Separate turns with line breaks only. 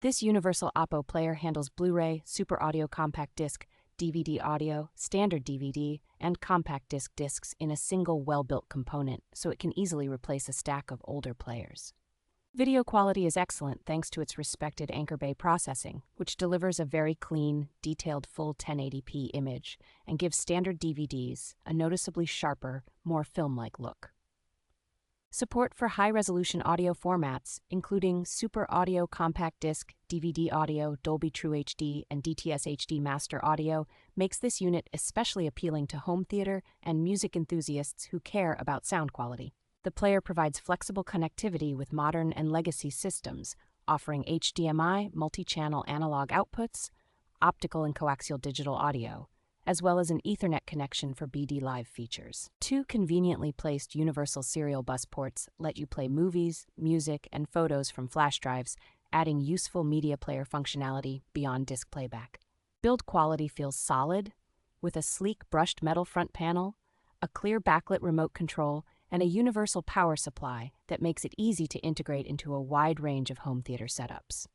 This universal OPPO player handles Blu-ray, Super Audio compact disc, DVD audio, standard DVD, and compact disc discs in a single well-built component, so it can easily replace a stack of older players. Video quality is excellent thanks to its respected Anchor Bay processing, which delivers a very clean, detailed full 1080p image and gives standard DVDs a noticeably sharper, more film-like look. Support for high-resolution audio formats, including Super Audio Compact Disc, DVD Audio, Dolby TrueHD, and DTS-HD Master Audio, makes this unit especially appealing to home theater and music enthusiasts who care about sound quality. The player provides flexible connectivity with modern and legacy systems, offering HDMI, multi-channel analog outputs, optical and coaxial digital audio, as well as an Ethernet connection for BD Live features. Two conveniently placed universal serial bus ports let you play movies, music, and photos from flash drives, adding useful media player functionality beyond disc playback. Build quality feels solid, with a sleek brushed metal front panel, a clear backlit remote control, and a universal power supply that makes it easy to integrate into a wide range of home theater setups.